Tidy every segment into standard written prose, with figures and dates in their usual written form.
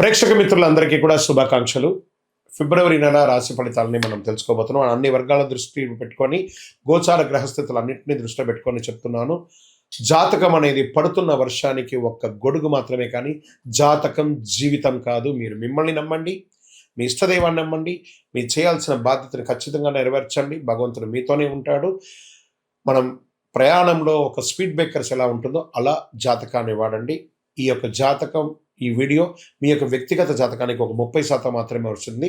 ప్రేక్షక మిత్రులందరికీ కూడా శుభాకాంక్షలు. ఫిబ్రవరి నెల రాశి ఫలితాలని మనం తెలుసుకోబోతున్నాం. అన్ని వర్గాల దృష్టి పెట్టుకొని గోచార గ్రహస్థితులన్నింటినీ దృష్టిలో పెట్టుకొని చెప్తున్నాను. జాతకం అనేది పడుతున్న వర్షానికి ఒక్క గొడుగు మాత్రమే, కానీ జాతకం జీవితం కాదు. మీరు మిమ్మల్ని నమ్మండి, మీ ఇష్టదైవాన్ని నమ్మండి, మీరు చేయాల్సిన బాధ్యతను ఖచ్చితంగా నెరవేర్చండి. భగవంతుడు మీతోనే ఉంటాడు. మనం ప్రయాణంలో ఒక స్పీడ్ బ్రేకర్స్ ఎలా ఉంటుందో అలా జాతకాన్ని వాడండి. ఈ యొక్క జాతకం, ఈ వీడియో మీ యొక్క వ్యక్తిగత జాతకానికి ఒక 30% మాత్రమే వస్తుంది.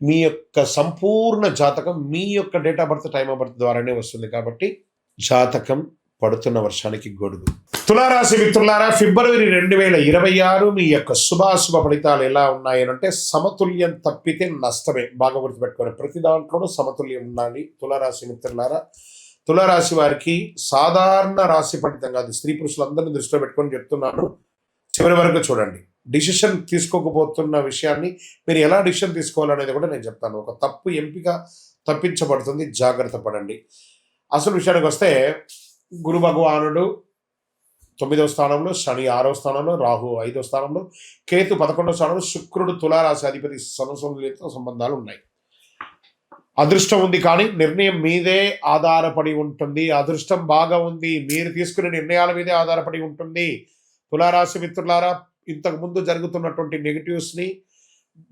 మీ యొక్క సంపూర్ణ జాతకం మీ యొక్క date of birth, time of birth ద్వారానే వస్తుంది. కాబట్టి జాతకం పడుతున్న వర్షానికి గొడుగు. తులారాశి మిత్రులారా, ఫిబ్రవరి 2026 మీ యొక్క శుభాశుభ ఫలితాలు ఎలా ఉన్నాయనంటే, సమతుల్యం తప్పితే నష్టమే. బాగా గుర్తుపెట్టుకోండి, ప్రతి దాంట్లోనూ సమతుల్యం ఉండాలి. తులారాశి మిత్రులారా, తులారాశి వారికి సాధారణ రాశి ఫలితం కాదు, స్త్రీ పురుషులందరినీ దృష్టిలో పెట్టుకొని చెప్తున్నాను. చివరి వరకు చూడండి. డిసిషన్ తీసుకోకపోతున్న విషయాన్ని మీరు ఎలా డిసిషన్ తీసుకోవాలనేది కూడా నేను చెప్తాను. ఒక తప్పు ఎంపిక తప్పించబడుతుంది, జాగ్రత్త పడండి. అసలు విషయానికి వస్తే, గురు భగవానుడు 9వ స్థానంలో, శని 6వ స్థానంలో, రాహు 5వ స్థానంలో, కేతు 11వ స్థానంలో, శుక్రుడు తులారాశి అధిపతి సమసంతుల్యత సంబంధాలు ఉన్నాయి. అదృష్టం ఉంది, కానీ నిర్ణయం మీదే ఆధారపడి ఉంటుంది. అదృష్టం బాగా ఉంది, మీరు తీసుకునే నిర్ణయాల మీదే ఆధారపడి ఉంటుంది. తులారాశి మిత్రులారా, ఇంతకు ముందు జరుగుతున్నటువంటి నెగిటివ్స్ని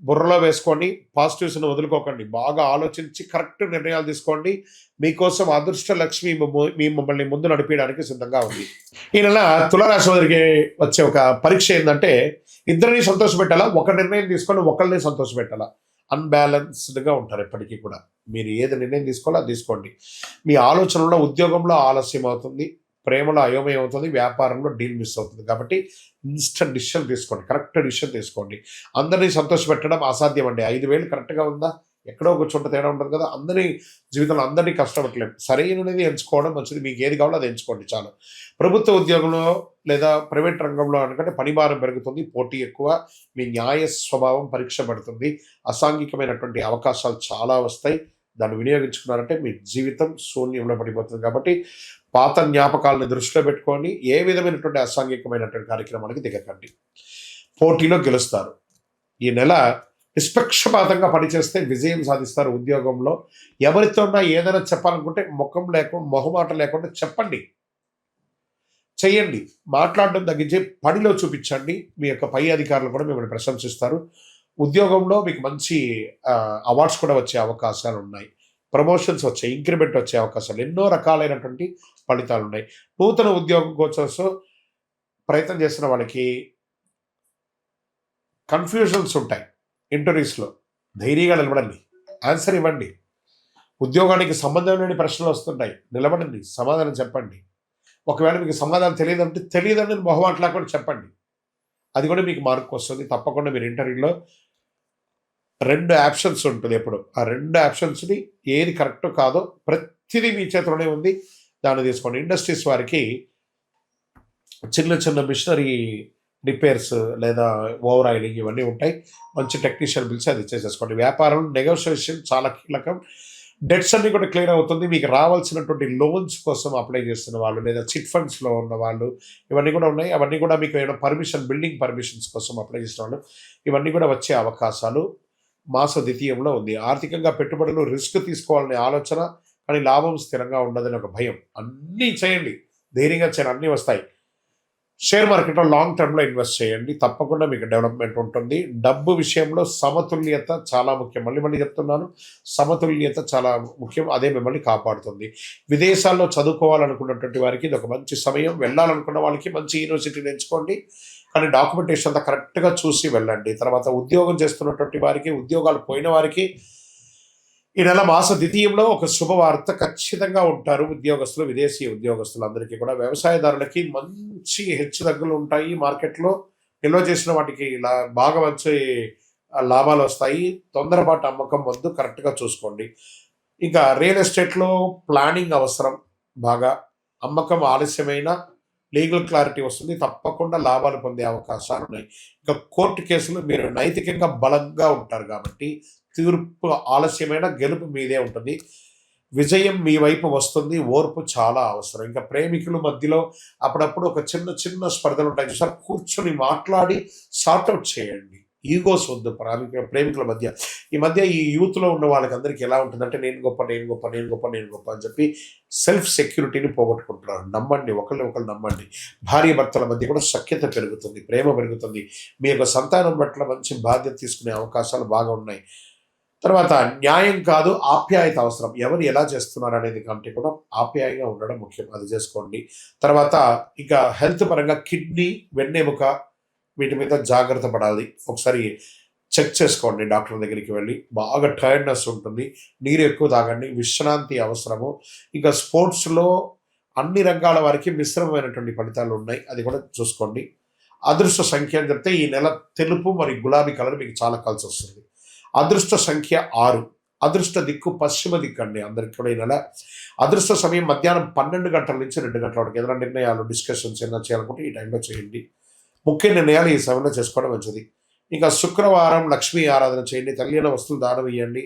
బుర్రలో వేసుకోండి, పాజిటివ్స్ని వదులుకోకండి. బాగా ఆలోచించి కరెక్ట్ నిర్ణయాలు తీసుకోండి. మీకోసం అదృష్ట లక్ష్మి మిమ్మల్ని ముందు నడిపించడానికి సిద్ధంగా ఉంది. ఈ నెల తులారాశి వారికి వచ్చే ఒక పరీక్ష ఏంటంటే, ఇద్దరిని సంతోషపెట్టాలా, ఒక నిర్ణయం తీసుకొని ఒకరిని సంతోషపెట్టాలా. అన్బ్యాలెన్స్డ్గా ఉంటారు ఎప్పటికీ కూడా. మీరు ఏది నిర్ణయం తీసుకోవాలో అది తీసుకోండి. మీ ఆలోచనలో, ఉద్యోగంలో ఆలస్యం అవుతుంది, ప్రేమలో అయోమయం అవుతుంది, వ్యాపారంలో డీల్ మిస్ అవుతుంది. కాబట్టి ఇన్స్టెంట్ డిసిషన్ తీసుకోండి, కరెక్ట్ డిసిషన్ తీసుకోండి. అందరినీ సంతోషపెట్టడం అసాధ్యం అండి. 5,000 కరెక్ట్గా ఉందా, ఎక్కడో ఒక చోట తేడా ఉంటుంది కదా. అందరి జీవితంలో అందరినీ కష్టపెట్టలేము. సరైనది ఎంచుకోవడం మంచిది. మీకు ఏది కావాలో అది ఎంచుకోండి చాలు. ప్రభుత్వ ఉద్యోగంలో లేదా ప్రైవేట్ రంగంలో అనుకంటే పనిభారం పెరుగుతుంది, పోటీ ఎక్కువ, మీ న్యాయ స్వభావం పరీక్ష పడుతుంది. అసాంఘికమైనటువంటి అవకాశాలు చాలా వస్తాయి. దాన్ని వినియోగించుకున్నారంటే మీ జీవితం శూన్యంలో పడిపోతుంది. కాబట్టి పాత జ్ఞాపకాలను దృష్టిలో పెట్టుకొని ఏ విధమైనటువంటి అసాంఘికమైనటువంటి కార్యక్రమానికి దిగకండి. పోటీలో గెలుస్తారు. ఈ నెల నిష్పక్షపాతంగా పనిచేస్తే విజయం సాధిస్తారు. ఉద్యోగంలో ఎవరితోన్నా ఏదైనా చెప్పాలనుకుంటే మొహమాట లేకుండా చెప్పండి, చెయ్యండి. మాట్లాడడం తగ్గించి పనిలో చూపించండి. మీ యొక్క పై అధికారులు కూడా మిమ్మల్ని ప్రశంసిస్తారు. ఉద్యోగంలో మీకు మంచి అవార్డ్స్ కూడా వచ్చే అవకాశాలు ఉన్నాయి. ప్రమోషన్స్ వచ్చే, ఇంక్రిమెంట్ వచ్చే అవకాశాలు, ఎన్నో రకాలైనటువంటి ఫలితాలు ఉన్నాయి. నూతన ఉద్యోగం కోసం ప్రయత్నం చేస్తున్న వాళ్ళకి కన్ఫ్యూజన్స్ ఉంటాయి. ఇంటర్వ్యూస్లో ధైర్యంగా నిలబడండి, ఆన్సర్ ఇవ్వండి. ఉద్యోగానికి సంబంధం లేని ప్రశ్నలు వస్తుంటాయి, నిలబడండి, సమాధానం చెప్పండి. ఒకవేళ మీకు సమాధానం తెలియదని మొహమాటలా కూడా చెప్పండి. అది కూడా మీకు మార్క్ వస్తుంది. తప్పకుండా మీరు ఇంటర్వ్యూలో 2 ఆప్షన్స్ ఉంటుంది ఎప్పుడు. ఆ 2 ఆప్షన్స్ని ఏది కరెక్టో కాదో ప్రతిదీ మీ చేతిలోనే ఉంది, దాన్ని తీసుకోండి. ఇండస్ట్రీస్ వారికి చిన్న చిన్న మిషనరీ రిపేర్స్ లేదా ఓవర్ ఆయిలింగ్ ఇవన్నీ ఉంటాయి. మంచి టెక్నీషియన్ పిలిచి అది చేసేసుకోండి. వ్యాపారం నెగోషియేషన్ చాలా కీలకం. డెట్స్ అన్ని కూడా క్లియర్ అవుతుంది. మీకు రావాల్సినటువంటి లోన్స్ కోసం అప్లై చేస్తున్న వాళ్ళు లేదా చిట్ ఫండ్స్లో ఉన్న వాళ్ళు ఇవన్నీ కూడా ఉన్నాయి. అవన్నీ కూడా మీకు ఏమైనా బిల్డింగ్ పర్మిషన్స్ కోసం అప్లై చేసిన వాళ్ళు ఇవన్నీ కూడా వచ్చే అవకాశాలు మాస ద్వితీయంలో ఉంది. ఆర్థికంగా పెట్టుబడులు రిస్క్ తీసుకోవాలనే ఆలోచన, కానీ లాభం స్థిరంగా ఉండదని ఒక భయం. అన్నీ చేయండి, ధైర్యంగా చేయండి, అన్నీ వస్తాయి. షేర్ మార్కెట్లో లాంగ్ టర్మ్లో ఇన్వెస్ట్ చేయండి, తప్పకుండా మీకు డెవలప్మెంట్ ఉంటుంది. డబ్బు విషయంలో సమతుల్యత చాలా ముఖ్యం. మళ్ళీ చెప్తున్నాను, సమతుల్యత చాలా ముఖ్యం. అదే మిమ్మల్ని కాపాడుతుంది. విదేశాల్లో చదువుకోవాలనుకున్నటువంటి వారికి ఇది ఒక మంచి సమయం. వెళ్ళాలనుకున్న వాళ్ళకి మంచి యూనివర్సిటీని ఎంచుకోండి, కానీ డాక్యుమెంటేషన్ అంతా కరెక్ట్గా చూసి వెళ్ళండి. తర్వాత ఉద్యోగం చేస్తున్నటువంటి వారికి, ఉద్యోగాలు పోయిన వారికి ఈ నెల మాస ద్వితీయంలో ఒక శుభవార్త ఖచ్చితంగా ఉంటారు. ఉద్యోగస్తులు, విదేశీ ఉద్యోగస్తులు అందరికీ కూడా. వ్యవసాయదారులకి మంచి హెచ్చుతగ్గులు ఉంటాయి. మార్కెట్లో నిల్వ చేసిన వాటికి బాగా మంచి లాభాలు వస్తాయి. తొందరపాటు అమ్మకం వద్దు, కరెక్ట్గా చూసుకోండి. ఇంకా రియల్ ఎస్టేట్లో ప్లానింగ్ అవసరం. బాగా అమ్మకం ఆలస్యమైన లీగల్ క్లారిటీ వస్తుంది, తప్పకుండా లాభాలు పొందే అవకాశాలు ఉన్నాయి. ఇంకా కోర్టు కేసులు మీరు నైతికంగా బలంగా ఉంటారు కాబట్టి తీర్పు ఆలస్యమైన గెలుపు మీదే ఉంటుంది. విజయం మీ వైపు వస్తుంది. ఓర్పు చాలా అవసరం. ఇంకా ప్రేమికుల మధ్యలో అప్పుడప్పుడు ఒక చిన్న చిన్న స్పర్ధలు ఉంటాయి చూసారు, కూర్చొని మాట్లాడి సార్ట్అవుట్ చేయండి. ఈగోస్ వద్దు. ప్రేమికుల మధ్య ఈ యూత్లో ఉన్న వాళ్ళకందరికీ ఎలా ఉంటుందంటే నేను గొప్ప నేను గొప్ప నేను గొప్ప నేను గొప్ప అని చెప్పి సెల్ఫ్ సెక్యూరిటీని పోగొట్టుకుంటున్నారు. నమ్మండి, ఒకళ్ళు నమ్మండి. భార్య భర్తల మధ్య కూడా సఖ్యత పెరుగుతుంది, ప్రేమ పెరుగుతుంది. మీ యొక్క సంతానం పట్ల మంచి బాధ్యత తీసుకునే అవకాశాలు బాగా ఉన్నాయి. తర్వాత న్యాయం కాదు, ఆప్యాయత అవసరం. ఎవరు ఎలా చేస్తున్నారు అనేది కంటే కూడా ఆప్యాయంగా ఉండడం ముఖ్యం, అది చేసుకోండి. తర్వాత ఇక హెల్త్ పరంగా కిడ్నీ, వెన్నెముక వీటి మీద జాగ్రత్త పడాలి. ఒకసారి చెక్ చేసుకోండి డాక్టర్ దగ్గరికి వెళ్ళి. బాగా టైర్డ్నెస్ ఉంటుంది, నీరు ఎక్కువ తాగండి, విశ్రాంతి అవసరము. ఇంకా స్పోర్ట్స్లో అన్ని రంగాల వారికి మిశ్రమమైనటువంటి ఫలితాలు ఉన్నాయి, అది కూడా చూసుకోండి. అదృష్ట సంఖ్య అని చెప్తే ఈ నెల తెలుపు మరియు గులాబీ కలర్ మీకు చాలా కలిసి వస్తుంది. అదృష్ట సంఖ్య 6. అదృష్ట దిక్కు పశ్చిమ దిక్కు అండి అందరికి కూడా ఈ నెల. అదృష్ట సమయం మధ్యాహ్నం 12 గంటల నుంచి 2 గంటల వరకు. ఏదైనా నిర్ణయాలు, డిస్కషన్స్ ఏమైనా చేయాలనుకుంటే ఈ టైంలో చేయండి. ముఖ్య నిర్ణయాలు ఈ సమయంలో చేసుకోవడం మంచిది. ఇంకా శుక్రవారం లక్ష్మీ ఆరాధన చేయండి, తల్లిన వస్తువులు దానం ఇవ్వండి,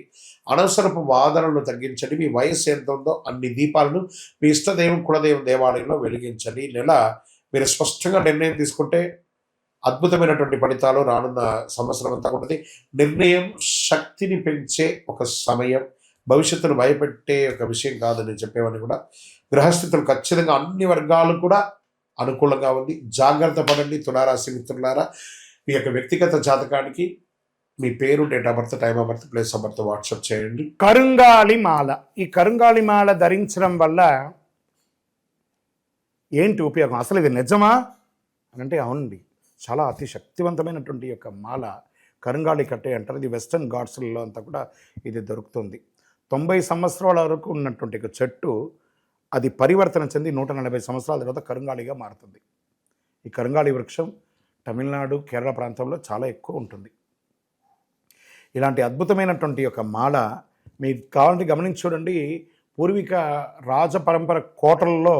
అనవసరపు వాదనలు తగ్గించండి. మీ వయస్సు ఎంత ఉందో అన్ని దీపాలను మీ ఇష్టదైవం కులదైవం దేవాలయంలో వెలిగించండి. ఈ నెల మీరు స్పష్టంగా నిర్ణయం తీసుకుంటే అద్భుతమైనటువంటి ఫలితాలు రానున్న సంవత్సరం అంతా ఉంటుంది. నిర్ణయం శక్తిని పెంచే ఒక సమయం, భవిష్యత్తును భయపెట్టే ఒక విషయం కాదని చెప్పేవన్నీ కూడా. గ్రహస్థితులు ఖచ్చితంగా అన్ని వర్గాలు కూడా అనుకూలంగా ఉంది. జాగ్రత్త పడండి తులారాశి మిత్రులారా. మీ యొక్క వ్యక్తిగత జాతకానికి మీ పేరు, date of birth, time of birth, place of birth WhatsApp చేయండి. కరుంగాలి మాల. ఈ కరుంగాలి మాల ధరించడం వల్ల ఏంటి ఉపయోగం? అసలు ఇది నిజమా అని అంటే అవునండి, చాలా అతి శక్తివంతమైనటువంటి యొక్క మాల కరుంగాలి కట్టే అంటారు. ఇది వెస్టర్న్ ఘాట్స్లలో అంతా కూడా ఇది దొరుకుతుంది. 90 సంవత్సరాల వరకు ఉన్నటువంటి ఒక చెట్టు అది పరివర్తన చెంది 140 సంవత్సరాల తర్వాత కరుంగాలిగా మారుతుంది. ఈ కరుంగాలి వృక్షం తమిళనాడు, కేరళ ప్రాంతంలో చాలా ఎక్కువ ఉంటుంది. ఇలాంటి అద్భుతమైనటువంటి యొక్క మాల మీకు కావాలంటే గమనించి చూడండి. పూర్వీక రాజ పరంపర కోటలలో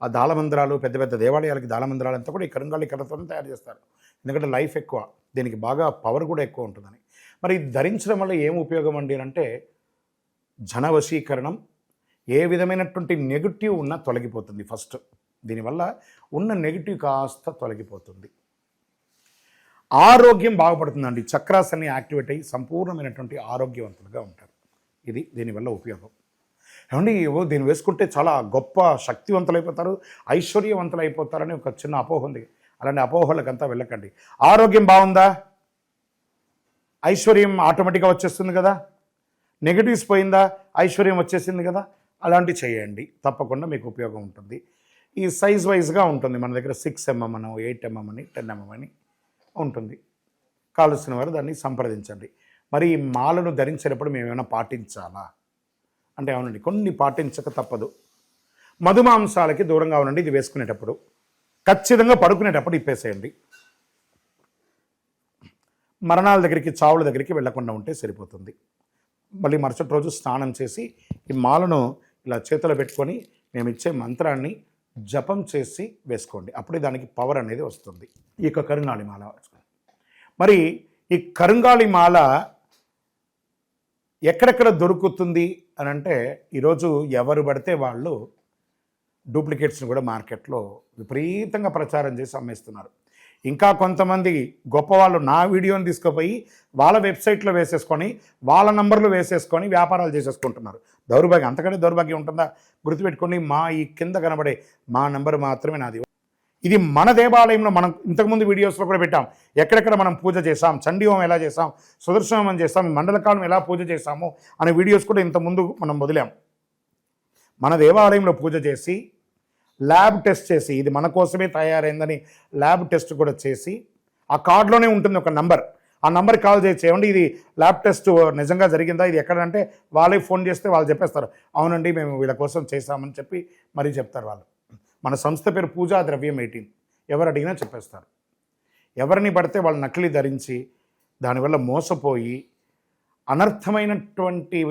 ఆ దాళమందిరాలు, పెద్ద పెద్ద దేవాలయాలకి దాళమందిరాలు అంతా కూడా ఈ కరుంగాలి కర్రతోనే తయారు చేస్తారు. ఎందుకంటే లైఫ్ ఎక్కువ, దీనికి బాగా పవర్ కూడా ఎక్కువ ఉంటుందని. మరి ఇది ధరించడం వల్ల ఏం ఉపయోగం అండి అంటే జన వశీకరణం, ఏ విధమైనటువంటి నెగిటివ్ ఉన్నా తొలగిపోతుంది. ఫస్ట్ దీనివల్ల ఉన్న నెగిటివ్ కాస్త తొలగిపోతుంది. ఆరోగ్యం బాగుపడుతుందండి. చక్రాస్ అన్ని యాక్టివేట్ అయ్యి సంపూర్ణమైనటువంటి ఆరోగ్యవంతులుగా ఉంటారు. ఇది దీనివల్ల ఉపయోగం. ఏమండి దీన్ని వేసుకుంటే చాలా గొప్ప శక్తివంతులైపోతారు, ఐశ్వర్యవంతులు అయిపోతారని ఒక చిన్న అపోహ ఉంది. అలాంటి అపోహలకంతా వెళ్ళకండి. ఆరోగ్యం బాగుందా, ఐశ్వర్యం ఆటోమేటిక్గా వచ్చేస్తుంది కదా. నెగిటివ్స్ పోయిందా, ఐశ్వర్యం వచ్చేసింది కదా. అలాంటివి చేయండి, తప్పకుండా మీకు ఉపయోగం ఉంటుంది. ఈ సైజ్ వైజ్గా ఉంటుంది. మన దగ్గర 6 mm అని, 8 mm అని, 10 mm అని ఉంటుంది. కావలసిన వారు దాన్ని సంప్రదించండి. మరి ఈ మాలను ధరించేటప్పుడు మేము ఏమైనా పాటించాలా అంటే అవునండి, కొన్ని పాటించక తప్పదు. మధుమాంసాలకి దూరంగా ఉండండి. ఇది వేసుకునేటప్పుడు ఖచ్చితంగా పడుకునేటప్పుడు ఇప్పేసేయండి. మరణాల దగ్గరికి, చావుల దగ్గరికి వెళ్లకుండా ఉంటే సరిపోతుంది. మళ్ళీ మరుసటి రోజు స్నానం చేసి ఈ మాలను ఇలా చేతిలో పెట్టుకొని మేము ఇచ్చే మంత్రాన్ని జపం చేసి వేసుకోండి. అప్పుడే దానికి పవర్ అనేది వస్తుంది. ఈ యొక్క కరుంగాలి మాల. మరి ఈ కరుంగాలి మాల ఎక్కడెక్కడ దొరుకుతుంది అని అంటే ఈరోజు ఎవరు పడితే వాళ్ళు డూప్లికేట్స్ని కూడా మార్కెట్లో విపరీతంగా ప్రచారం చేసి అమ్మేస్తున్నారు. ఇంకా కొంతమంది గొప్పవాళ్ళు నా వీడియోని తీసుకుపోయి వాళ్ళ వెబ్సైట్లో వేసేసుకొని వాళ్ళ నంబర్లు వేసేసుకొని వ్యాపారాలు చేసేసుకుంటున్నారు. దౌర్భాగ్యం, అంతకంటే దౌర్భాగ్యం ఉంటుందా? గుర్తుపెట్టుకొని మా ఈ కింద కనబడే మా నంబర్ మాత్రమే నాది. ఇది మన దేవాలయంలో మనం ఇంతకుముందు వీడియోస్లో కూడా పెట్టాం. ఎక్కడెక్కడ మనం పూజ చేసాం, చండీ హోమం ఎలా చేసాం, సుదర్శన హోమం చేసాం, మండలకాలం ఎలా పూజ చేసాము అనే వీడియోస్ కూడా ఇంతకుముందు మనం వదిలాం. మన దేవాలయంలో పూజ చేసి ల్యాబ్ టెస్ట్ చేసి ఇది మన కోసమే తయారైందని ల్యాబ్ టెస్ట్ కూడా చేసి ఆ కార్డులోనే ఉంటుంది ఒక నంబర్. ఆ నంబర్కి కాల్ చేసి ఏమండి ఇది ల్యాబ్ టెస్ట్ నిజంగా జరిగిందా, ఇది ఎక్కడంటే వాళ్ళే ఫోన్ చేస్తే వాళ్ళు చెప్పేస్తారు అవునండి మేము వీళ్ళ కోసం చేశామని చెప్పి మరీ చెప్తారు వాళ్ళు. మన సంస్థ పేరు పూజా ద్రవ్యం 18. ఎవరు అడిగినా చెప్పేస్తారు. ఎవరిని పడితే వాళ్ళు నకిలీ ధరించి దానివల్ల మోసపోయి అనర్థమైనటువంటి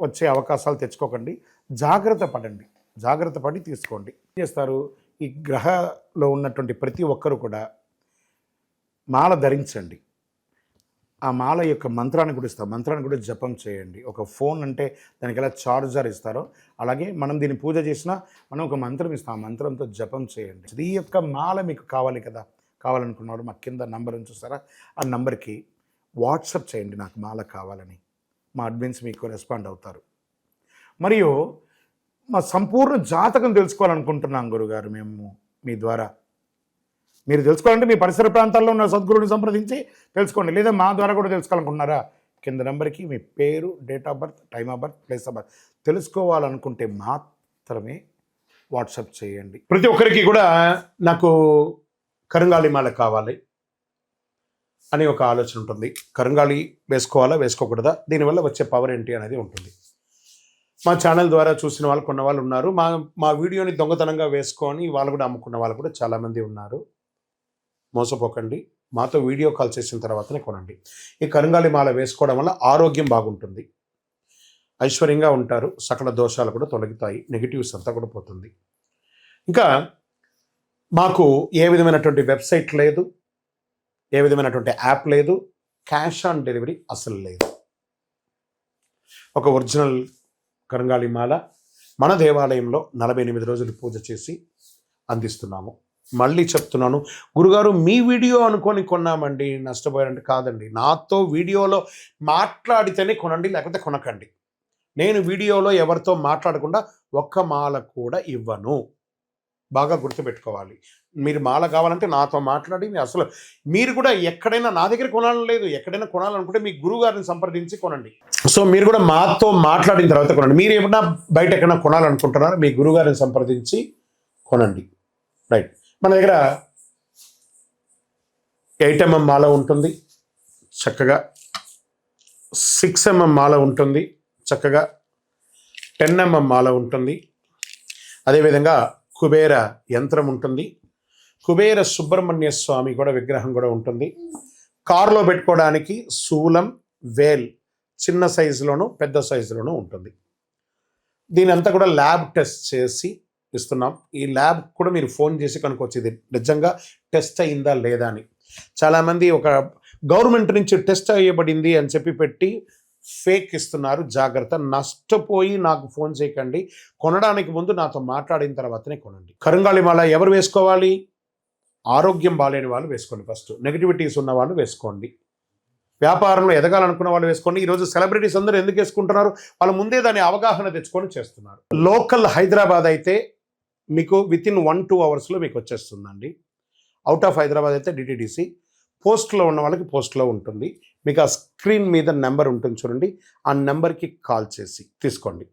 వచ్చే అవకాశాలు తెచ్చుకోకండి. జాగ్రత్త పడండి, జాగ్రత్త పడి తీసుకోండి. ఏం చేస్తారు, ఈ గ్రహలో ఉన్నటువంటి ప్రతి ఒక్కరు కూడా మాల ధరించండి. ఆ మాల యొక్క మంత్రాన్ని కూడా ఇస్తాం, మంత్రాన్ని కూడా జపం చేయండి. ఒక ఫోన్ అంటే దానికి ఎలా చార్జర్ ఇస్తారో అలాగే మనం దీన్ని పూజ చేసినా మనం ఒక మంత్రం ఇస్తాం, ఆ మంత్రంతో జపం చేయండి. ఈ యొక్క మాల మీకు కావాలి కదా, కావాలనుకున్నవాడు మా కింద నంబర్ చూస్తారా, ఆ నంబర్కి వాట్సాప్ చేయండి నాకు మాల కావాలని. మా అడ్మిన్స్ మీకు రెస్పాండ్ అవుతారు. మరియు మా సంపూర్ణ జాతకం తెలుసుకోవాలనుకుంటున్నాం గురుగారు మేము మీ ద్వారా. మీరు తెలుసుకోవాలంటే మీ పరిసర ప్రాంతాల్లో ఉన్న సద్గురుని సంప్రదించి తెలుసుకోండి, లేదా మా ద్వారా కూడా తెలుసుకోవాలనుకుంటున్నారా, కింద నెంబర్కి మీ పేరు, date of birth, time of birth, place of birth తెలుసుకోవాలనుకుంటే మాత్రమే వాట్సాప్ చేయండి. ప్రతి ఒక్కరికి కూడా నాకు కరుంగాలి మాల కావాలి అని ఒక ఆలోచన ఉంటుంది. కరుంగాలి వేసుకోవాలా వేసుకోకూడదా, దీనివల్ల వచ్చే పవర్ ఏంటి అనేది ఉంటుంది. మా ఛానల్ ద్వారా చూసిన వాళ్ళు కొన్న వాళ్ళు ఉన్నారు. మా వీడియోని దొంగతనంగా వేసుకొని వాళ్ళు కూడా అమ్ముకున్న వాళ్ళు కూడా చాలామంది ఉన్నారు. మోసపోకండి, మాతో వీడియో కాల్ చేసిన తర్వాతనే కొనండి. ఈ కరుంగాలి మాల వేసుకోవడం వల్ల ఆరోగ్యం బాగుంటుంది, ఐశ్వర్యంగా ఉంటారు, సకల దోషాలు కూడా తొలగుతాయి, నెగిటివ్స్ అంతా కూడా పోతుంది. ఇంకా మాకు ఏ విధమైనటువంటి వెబ్సైట్ లేదు, ఏ విధమైనటువంటి యాప్ లేదు, క్యాష్ ఆన్ డెలివరీ అసలు లేదు. ఒక ఒరిజినల్ కరుంగాలి మాల మన దేవాలయంలో 48 రోజులు పూజ చేసి అందిస్తున్నాము. మళ్ళీ చెప్తున్నాను, గురుగారు మీ వీడియో అనుకొని కొన్నామండి నష్టపోయారంటే కాదండి, నాతో వీడియోలో మాట్లాడితేనే కొనండి, లేకపోతే కొనకండి. నేను వీడియోలో ఎవరితో మాట్లాడకుండా ఒక్క మాల కూడా ఇవ్వను. బాగా గుర్తుపెట్టుకోవాలి. మీరు మాల కావాలంటే నాతో మాట్లాడి, అసలు మీరు కూడా ఎక్కడైనా నా దగ్గర కొనాలని లేదు, ఎక్కడైనా కొనాలనుకుంటే మీ గురువు గారిని సంప్రదించి కొనండి. సో మీరు కూడా మాతో మాట్లాడిన తర్వాత కొనండి. మీరు ఏమన్నా బయట ఎక్కడైనా కొనాలనుకుంటున్నారో మీ గురువు గారిని సంప్రదించి కొనండి. రైట్. మన దగ్గర 8 mm మాల ఉంటుంది చక్కగా, 6 mm మాల ఉంటుంది చక్కగా, 10 mm మాల ఉంటుంది. అదేవిధంగా కుబేర యంత్రం ఉంటుంది, కుబేర సుబ్రహ్మణ్య స్వామి కూడా విగ్రహం కూడా ఉంటుంది. కారులో పెట్టుకోవడానికి శూలం, వేల్ చిన్న సైజులోను పెద్ద సైజులోనూ ఉంటుంది. దీని అంతా కూడా ల్యాబ్ టెస్ట్ చేసి ఇస్తున్నాం. ఈ ల్యాబ్ కూడా మీరు ఫోన్ చేసి కనుక్కోవచ్చు ఇది నిజంగా టెస్ట్ అయిందా లేదా అని. చాలామంది ఒక గవర్నమెంట్ నుంచి టెస్ట్ అయ్యబడింది అని చెప్పి పెట్టి ఫేక్ ఇస్తున్నారు. జాగ్రత్త, నష్టపోయి నాకు ఫోన్ చేయకండి. కొనడానికి ముందు నాతో మాట్లాడిన తర్వాతనే కొనండి. కరుంగాలి మాల ఎవరు వేసుకోవాలి? ఆరోగ్యం బాలేని వాళ్ళు వేసుకోండి. ఫస్ట్ నెగిటివిటీస్ ఉన్న వాళ్ళు వేసుకోండి. వ్యాపారంలో ఎదగాలనుకున్న వాళ్ళు వేసుకోండి. ఈరోజు సెలబ్రిటీస్ అందరూ ఎందుకు వేసుకుంటున్నారు? వాళ్ళు ముందే దాని అవగాహన తెచ్చుకొని చేస్తున్నారు. లోకల్ హైదరాబాద్ అయితే మీకు వితిన్ 1-2 అవర్స్లో మీకు వచ్చేస్తుందండి. అవుట్ ఆఫ్ హైదరాబాద్ అయితే డిటిడిసి, పోస్ట్లో ఉన్న వాళ్ళకి పోస్ట్లో ఉంటుంది. మీకు ఆ స్క్రీన్ మీద నెంబర్ ఉంటుంది చూడండి, ఆ నెంబర్కి కాల్ చేసి తీసుకోండి.